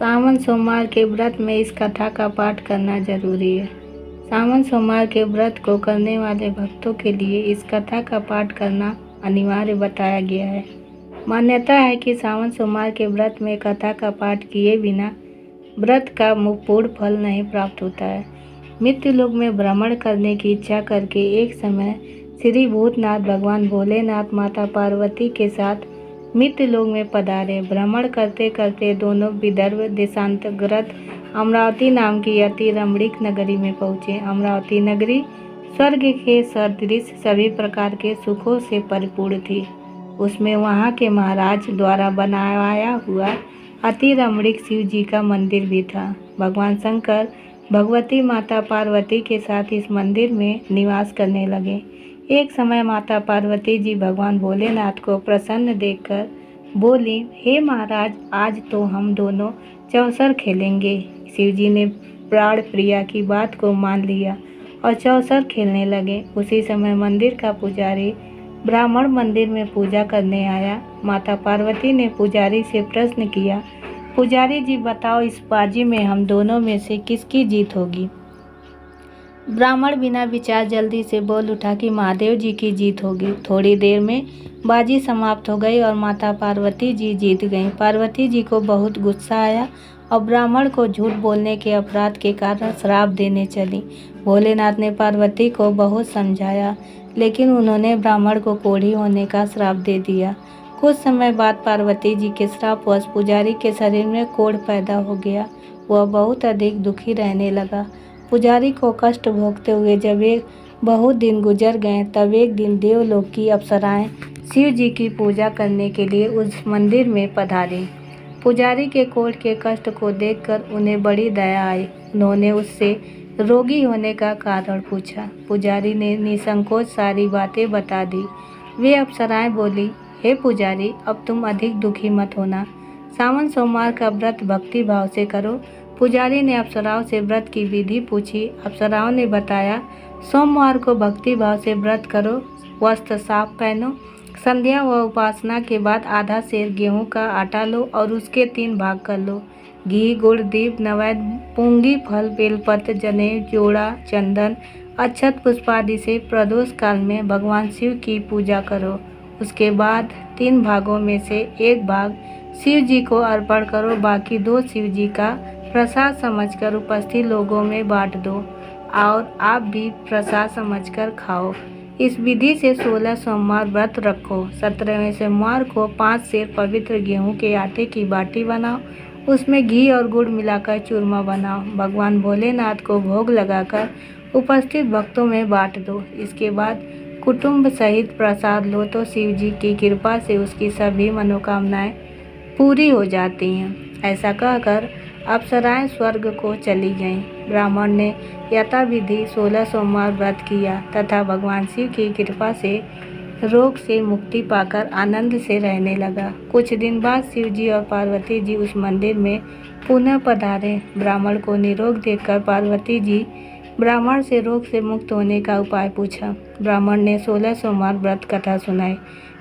सावन सोमवार के व्रत में इस कथा का पाठ करना जरूरी है। सावन सोमवार के व्रत को करने वाले भक्तों के लिए इस कथा का पाठ करना अनिवार्य बताया गया है। मान्यता है कि सावन सोमवार के व्रत में कथा का पाठ किए बिना व्रत का पूर्ण फल नहीं प्राप्त होता है। मृत्यु लोक में भ्रमण करने की इच्छा करके एक समय श्री भूतनाथ भगवान भोलेनाथ माता पार्वती के साथ मृत्यु लोक में पधारे। भ्रमण करते करते दोनों विदर्भ देशांतर्गत अमरावती नाम की अति रमणीक नगरी में पहुँचे। अमरावती नगरी स्वर्ग के सदृश सभी प्रकार के सुखों से परिपूर्ण थी। उसमें वहाँ के महाराज द्वारा बनाया हुआ अति रमणीक शिव जी का मंदिर भी था। भगवान शंकर भगवती माता पार्वती के साथ इस मंदिर में निवास करने लगे। एक समय माता पार्वती जी भगवान भोलेनाथ को प्रसन्न देखकर बोली, हे महाराज, आज तो हम दोनों चौसर खेलेंगे। शिव जी ने प्राण प्रिया की बात को मान लिया और चौसर खेलने लगे। उसी समय मंदिर का पुजारी ब्राह्मण मंदिर में पूजा करने आया। माता पार्वती ने पुजारी से प्रश्न किया, पुजारी जी बताओ, इस बाजी में हम दोनों में से किसकी जीत होगी? ब्राह्मण बिना विचार जल्दी से बोल उठा कि महादेव जी की जीत होगी। थोड़ी देर में बाजी समाप्त हो गई और माता पार्वती जी जीत गईं। पार्वती जी को बहुत गुस्सा आया और ब्राह्मण को झूठ बोलने के अपराध के कारण श्राप देने चली। भोलेनाथ ने पार्वती को बहुत समझाया, लेकिन उन्होंने ब्राह्मण को कोढ़ी होने का श्राप दे दिया। कुछ समय बाद पार्वती जी के श्रापवश पुजारी के शरीर में कोढ़ पैदा हो गया। वह बहुत अधिक दुखी रहने लगा। पुजारी को कष्ट भोगते हुए जब बहुत दिन गुजर गए, तब एक दिन देवलोक की अप्सराएं शिव जी की पूजा करने के लिए उस मंदिर में पधारी। पुजारी के कोढ़ के कष्ट को देखकर उन्हें बड़ी दया आई। उन्होंने उससे रोगी होने का कारण पूछा। पुजारी ने निसंकोच सारी बातें बता दी। वे अप्सराएं बोली, हे पुजारी, अब तुम अधिक दुखी मत होना। सावन सोमवार का व्रत भक्ति भाव से करो। पुजारी ने अप्सराओं से व्रत की विधि पूछी। अप्सराओं ने बताया, सोमवार को भक्ति भाव से व्रत करो, वस्त्र साफ पहनो, संध्या व उपासना के बाद आधा सेर गेहूं का आटा लो और उसके 3 भाग कर लो। घी, गुड़, दीप, नैवेद्य, पूंगी फल, बेलपत्र, जनेऊ, जोड़ा, चंदन, अक्षत, पुष्प आदि से प्रदोष काल में भगवान शिव की पूजा करो। उसके बाद 3 भागों में से 1 भाग शिव जी को अर्पण करो। बाकी 2 शिव जी का प्रसाद समझकर उपस्थित लोगों में बांट दो और आप भी प्रसाद समझकर खाओ। इस विधि से 16 सोमवार व्रत रखो। 17वें सोमवार को 5 सेर पवित्र गेहूं के आटे की बाटी बनाओ। उसमें घी और गुड़ मिलाकर चूरमा बनाओ। भगवान भोलेनाथ को भोग लगाकर उपस्थित भक्तों में बांट दो। इसके बाद कुटुंब सहित प्रसाद लो तो शिव जी की कृपा से उसकी सभी मनोकामनाएं पूरी हो जाती हैं। ऐसा कहकर अप्सराएं स्वर्ग को चली गईं। ब्राह्मण ने यथाविधि 16 सोमवार व्रत किया तथा भगवान शिव की कृपा से रोग से मुक्ति पाकर आनंद से रहने लगा। कुछ दिन बाद शिव जी और पार्वती जी उस मंदिर में पुनः पधारे। ब्राह्मण को निरोग देखकर पार्वती जी ब्राह्मण से रोग से मुक्त होने का उपाय पूछा। ब्राह्मण ने 16 सोमवार व्रत कथा सुनाई।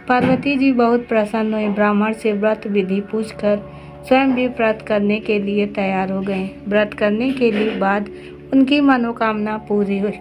पार्वती जी बहुत प्रसन्न हुए। ब्राह्मण से व्रत विधि पूछकर स्वयं भी व्रत करने के लिए तैयार हो गए। व्रत करने के लिए बाद उनकी मनोकामना पूरी हुई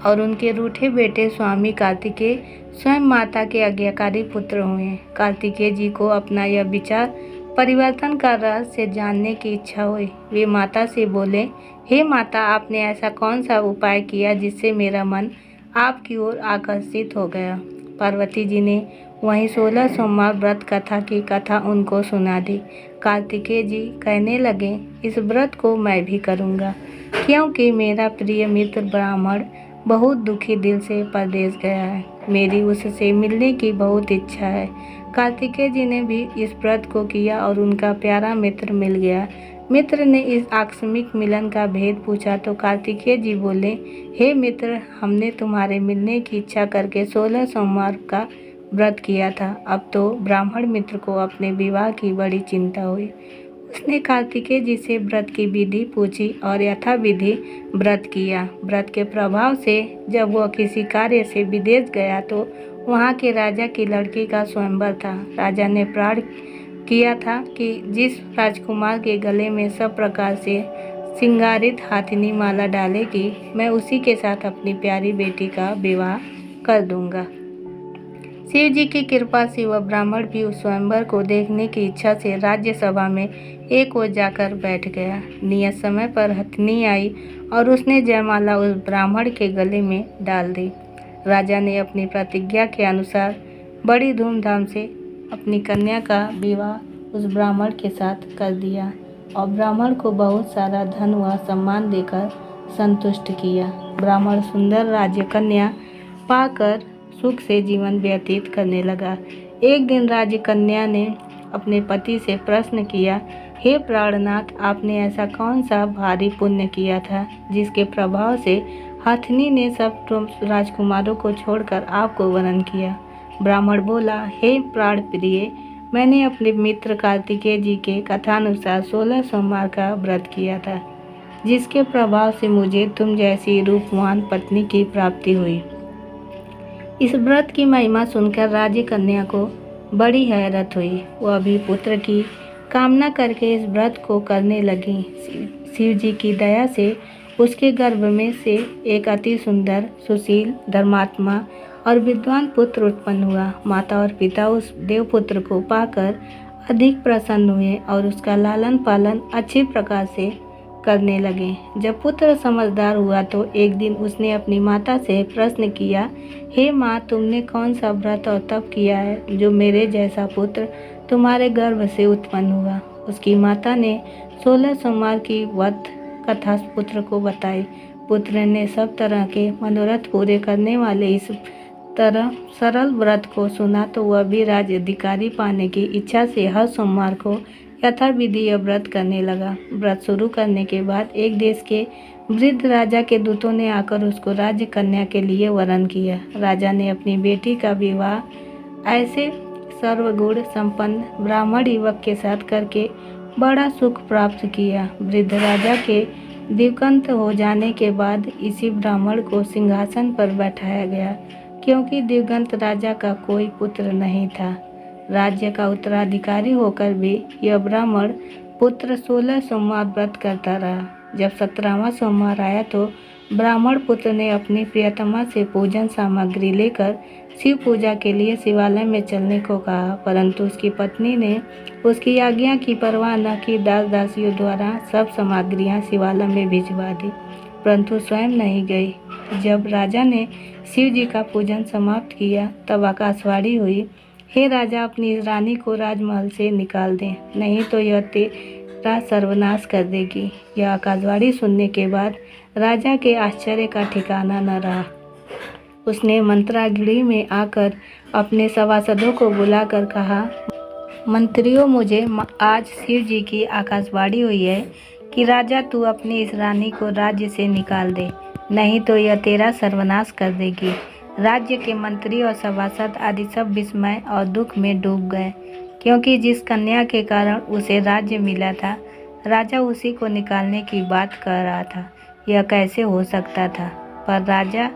और उनके रूठे बेटे स्वामी कार्तिकेय स्वयं माता के आज्ञाकारी पुत्र हुए। कार्तिकेय जी को अपना यह विचार परिवर्तन का रहस्य जानने की इच्छा हुई। वे माता से बोले, हे माता, आपने ऐसा कौन सा उपाय किया जिससे मेरा मन आपकी ओर आकर्षित हो गया? पार्वती जी ने वहीं 16 सोमवार व्रत कथा की कथा उनको सुना दी। कार्तिकेय जी कहने लगे, इस व्रत को मैं भी करूँगा, क्योंकि मेरा प्रिय मित्र ब्राह्मण बहुत दुखी दिल से परदेश गया है। मेरी उससे मिलने की बहुत इच्छा है। कार्तिकेय जी ने भी इस व्रत को किया और उनका प्यारा मित्र मिल गया। मित्र ने इस आकस्मिक मिलन का भेद पूछा तो कार्तिकेय जी बोले, हे मित्र, हमने तुम्हारे मिलने की इच्छा करके 16 सोमवार का व्रत किया था। अब तो ब्राह्मण मित्र को अपने विवाह की बड़ी चिंता हुई। उसने कार्तिकेय जी से व्रत की विधि पूछी और यथाविधि व्रत किया। व्रत के प्रभाव से जब वह किसी कार्य से विदेश गया तो वहाँ के राजा की लड़की का स्वयंवर था। राजा ने किया था कि जिस राजकुमार के गले में सब प्रकार से सिंगारित हाथिनी माला डालेगी, मैं उसी के साथ अपनी प्यारी बेटी का विवाह कर दूंगा। शिव जी की कृपा से वह ब्राह्मण भी उस स्वयंवर को देखने की इच्छा से राज्यसभा में एक ओर जाकर बैठ गया। नियत समय पर हथिनी आई और उसने जयमाला उस ब्राह्मण के गले में डाल दी। राजा ने अपनी प्रतिज्ञा के अनुसार बड़ी धूमधाम से अपनी कन्या का विवाह उस ब्राह्मण के साथ कर दिया और ब्राह्मण को बहुत सारा धन व सम्मान देकर संतुष्ट किया। ब्राह्मण सुंदर राज्य कन्या पाकर सुख से जीवन व्यतीत करने लगा। एक दिन राजकन्या ने अपने पति से प्रश्न किया, हे प्राणनाथ, आपने ऐसा कौन सा भारी पुण्य किया था जिसके प्रभाव से हथिनी ने सब राजकुमारों को छोड़कर आपको वरण किया? ब्राह्मण बोला, हे प्राण प्रिय, मैंने अपने मित्र कार्तिकेय जी के कथानुसार 16 सोमवार का व्रत किया था, जिसके प्रभाव से मुझे तुम जैसी रूपवान पत्नी की प्राप्ति हुई। इस व्रत की महिमा सुनकर राजकन्या को बड़ी हैरत हुई। वह भी पुत्र की कामना करके इस व्रत को करने लगी। शिव जी की दया से उसके गर्भ में से एक अति सुंदर, सुशील, धर्मात्मा और विद्वान पुत्र उत्पन्न हुआ। माता और पिता उस देवपुत्र को पाकर अधिक प्रसन्न हुए और उसका लालन पालन अच्छी प्रकार से करने लगे। जब पुत्र समझदार हुआ तो एक दिन उसने अपनी माता से प्रश्न किया, हे माँ, तुमने कौन सा व्रत और तप किया है जो मेरे जैसा पुत्र तुम्हारे गर्भ से उत्पन्न हुआ? उसकी माता ने 16 सोमवार की व्रत कथा पुत्र को बताई। पुत्र ने सब तरह के मनोरथ पूरे करने वाले इस तरह सरल व्रत को सुना तो वह भी राज्य अधिकारी पाने की इच्छा से हर सोमवार को यथाविधि यह व्रत करने लगा। व्रत शुरू करने के बाद एक देश के वृद्ध राजा के दूतों ने आकर उसको राज्य कन्या के लिए वरण किया। राजा ने अपनी बेटी का विवाह ऐसे सर्वगुण संपन्न ब्राह्मण युवक के साथ करके बड़ा सुख प्राप्त किया। वृद्ध राजा के दिवंगत हो जाने के बाद इसी ब्राह्मण को सिंहासन पर बैठाया गया, क्योंकि दिवंगत राजा का कोई पुत्र नहीं था। राज्य का उत्तराधिकारी होकर भी यह ब्राह्मण पुत्र 16 सोमवार व्रत करता रहा। जब 17वां सोमवार आया तो ब्राह्मण पुत्र ने अपनी प्रियतमा से पूजन सामग्री लेकर शिव पूजा के लिए शिवालय में चलने को कहा, परंतु उसकी पत्नी ने उसकी आज्ञा की परवाह न की। दास दासियों द्वारा सब सामग्रियां शिवालय में भिजवा दी, परंतु स्वयं नहीं गई। जब राजा ने शिव जी का पूजन समाप्त किया तब आकाशवाणी हुई, हे राजा, अपनी इस रानी को राजमहल से निकाल दें, नहीं तो यह तेरा सर्वनाश कर देगी। यह आकाशवाणी सुनने के बाद राजा के आश्चर्य का ठिकाना न रहा। उसने मंत्रागृह में आकर अपने सभासदों को बुलाकर कहा, मंत्रियों, मुझे आज शिव जी की आकाशवाणी हुई है कि राजा, तू अपनी इस रानी को राज्य से निकाल दे, नहीं तो यह तेरा सर्वनाश कर देगी। राज्य के मंत्री और सभासद आदि सब विस्मय और दुख में डूब गए, क्योंकि जिस कन्या के कारण उसे राज्य मिला था, राजा उसी को निकालने की बात कर रहा था। यह कैसे हो सकता था? पर राजा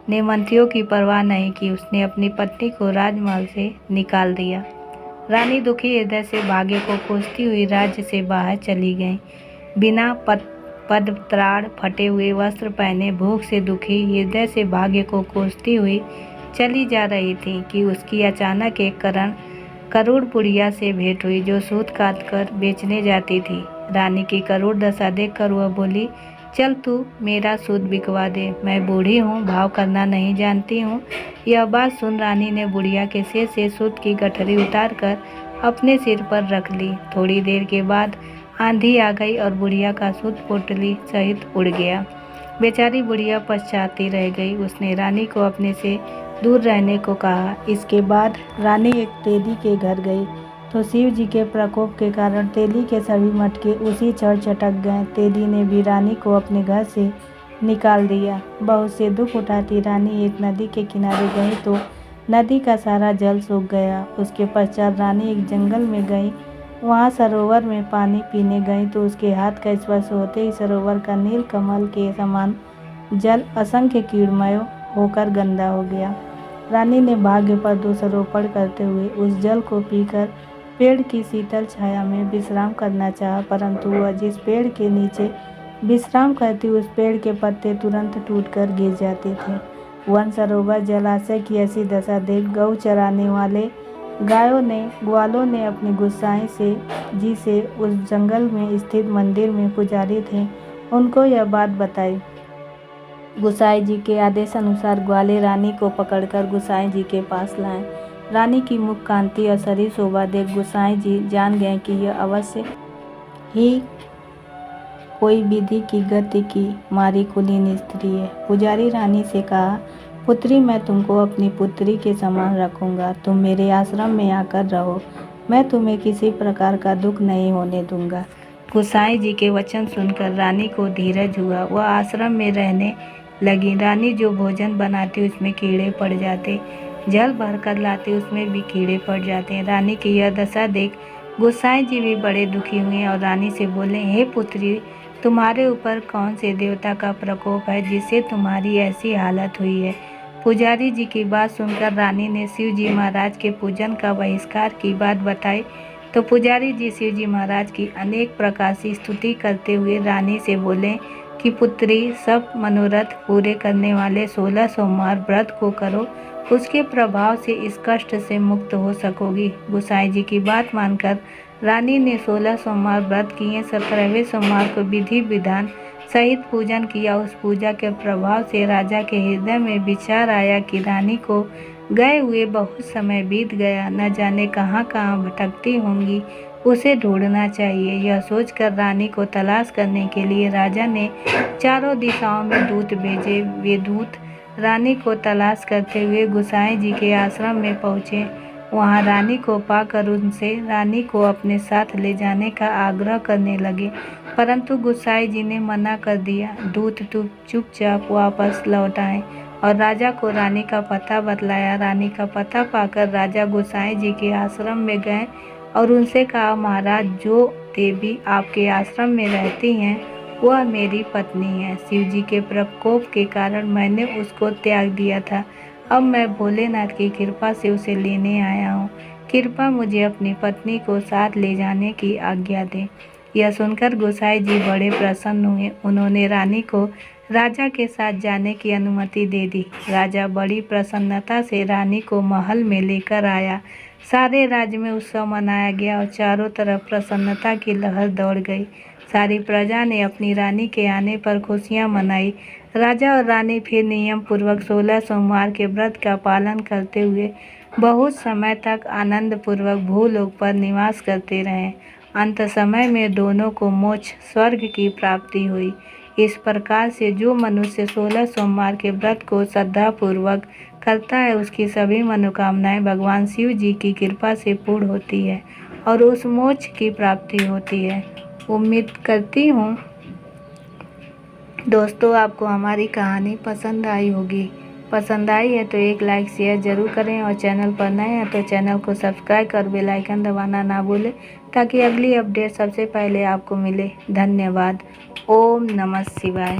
ने मंत्रियों की परवाह नहीं की। उसने अपनी पत्नी को राजमहल से निकाल दिया। रानी दुखी हृदय से भाग्य को कोसती हुई राज्य से बाहर चली गई। बिना पदत्राण, फटे हुए वस्त्र पहने, भूख से दुखी हृदय से भाग्य को कोसती हुई चली जा रही थी कि उसकी अचानक एक करूड़ बुढ़िया से भेंट हुई, जो सूत काट कर बेचने जाती थी। रानी की करूड़ दशा देखकर वह बोली, चल तू मेरा सूत बिकवा दे, मैं बूढ़ी हूँ, भाव करना नहीं जानती हूँ। यह बात सुन रानी ने बुढ़िया के सिर से सूत की गठरी उतार कर अपने सिर पर रख ली। थोड़ी देर के बाद आंधी आ गई और बुढ़िया का सूत पोटली सहित उड़ गया। बेचारी बुढ़िया पछताती रह गई। उसने रानी को अपने से दूर रहने को कहा। इसके बाद रानी एक तेली के घर गई तो शिव जी के प्रकोप के कारण तेली के सभी मटके उसी क्षण चटक गए। तेली ने भी रानी को अपने घर से निकाल दिया। बहुत से दुख उठाती रानी एक नदी के किनारे गई तो नदी का सारा जल सूख गया। उसके पश्चात रानी एक जंगल में गई। वहाँ सरोवर में पानी पीने गई तो उसके हाथ का स्पर्श होते ही सरोवर का नील कमल के समान जल असंख्य कीड़मय होकर गंदा हो गया। रानी ने भाग्य पर दोषारोपण करते हुए उस जल को पीकर पेड़ की शीतल छाया में विश्राम करना चाहा, परंतु वह जिस पेड़ के नीचे विश्राम करती उस पेड़ के पत्ते तुरंत टूटकर गिर जाते थे। वन सरोवर जलाशय की ऐसी दशा देख गौ चराने वाले ग्वालों ने अपनी गुस्साई से उस जंगल में स्थित मंदिर में पुजारी थे उनको यह बात बताई। गुसाई जी के आदेश अनुसार ग्वाले रानी को पकड़कर गुसाई जी के पास लाए। रानी की मुख कांति और शरीर शोभा देख गुसाई जी जान गए कि यह अवश्य ही कोई विधि की गति की मारी कुलीन स्त्री है। पुजारी रानी से कहा, पुत्री, मैं तुमको अपनी पुत्री के समान रखूंगा। तुम मेरे आश्रम में आकर रहो, मैं तुम्हें किसी प्रकार का दुख नहीं होने दूंगा। गुसाई जी के वचन सुनकर रानी को धीरज हुआ। वह आश्रम में रहने लगी। रानी जो भोजन बनाती उसमें कीड़े पड़ जाते, जल भरकर लाते उसमें भी कीड़े पड़ जाते हैं। रानी की यह दशा देख गुसाई जी भी बड़े दुखी हुए और रानी से बोले, हे पुत्री, तुम्हारे ऊपर कौन से देवता का प्रकोप है जिससे तुम्हारी ऐसी हालत हुई है। पुजारी जी की बात सुनकर रानी ने शिव जी महाराज के पूजन का बहिष्कार की बात बताई तो पुजारी जी शिव जी महाराज की अनेक प्रकार से स्तुति करते हुए रानी से बोले कि पुत्री, सब मनोरथ पूरे करने वाले 16 सोमवार व्रत को करो, उसके प्रभाव से इस कष्ट से मुक्त हो सकोगी। गुसाई जी की बात मानकर रानी ने 16 सोमवार व्रत किए। 17वें सोमवार को विधि विधान सहित पूजन किया। उस पूजा के प्रभाव से राजा के हृदय में विचार आया कि रानी को गए हुए बहुत समय बीत गया, न जाने कहाँ कहाँ भटकती होंगी, उसे ढूंढना चाहिए। यह सोचकर रानी को तलाश करने के लिए राजा ने चारों दिशाओं में दूत भेजे। वे दूत रानी को तलाश करते हुए गुसाई जी के आश्रम में पहुँचे। वहाँ रानी को पाकर उनसे रानी को अपने साथ ले जाने का आग्रह करने लगे, परंतु गुसाई जी ने मना कर दिया। दूत चुपचाप वापस लौट आए और राजा को रानी का पता बतलाया। रानी का पता पाकर राजा गुसाई जी के आश्रम में गए और उनसे कहा, महाराज, जो देवी आपके आश्रम में रहती हैं वह मेरी पत्नी है। शिव जी के प्रकोप के कारण मैंने उसको त्याग दिया था। अब मैं भोलेनाथ की कृपा से उसे लेने आया हूँ। कृपा मुझे अपनी पत्नी को साथ ले जाने की आज्ञा दें। यह सुनकर गोसाई जी बड़े प्रसन्न हुए। उन्होंने रानी को राजा के साथ जाने की अनुमति दे दी। राजा बड़ी प्रसन्नता से रानी को महल में लेकर आया। सारे राज्य में उत्सव मनाया गया और चारों तरफ प्रसन्नता की लहर दौड़ गई। सारी प्रजा ने अपनी रानी के आने पर खुशियां मनाई। राजा और रानी फिर नियम पूर्वक 16 सोमवार के व्रत का पालन करते हुए बहुत समय तक आनंद पूर्वक भूलोक पर निवास करते रहे। अंत समय में दोनों को मोक्ष स्वर्ग की प्राप्ति हुई। इस प्रकार से जो मनुष्य 16 सोमवार के व्रत को श्रद्धापूर्वक करता है उसकी सभी मनोकामनाएं भगवान शिव जी की कृपा से पूर्ण होती है और उस मोक्ष की प्राप्ति होती है। उम्मीद करती हूँ दोस्तों आपको हमारी कहानी पसंद आई होगी। पसंद आई है तो एक लाइक शेयर ज़रूर करें और चैनल पर नए हैं तो चैनल को सब्सक्राइब कर बेल आइकन दबाना ना भूलें ताकि अगली अपडेट सबसे पहले आपको मिले। धन्यवाद। ओम नमः शिवाय।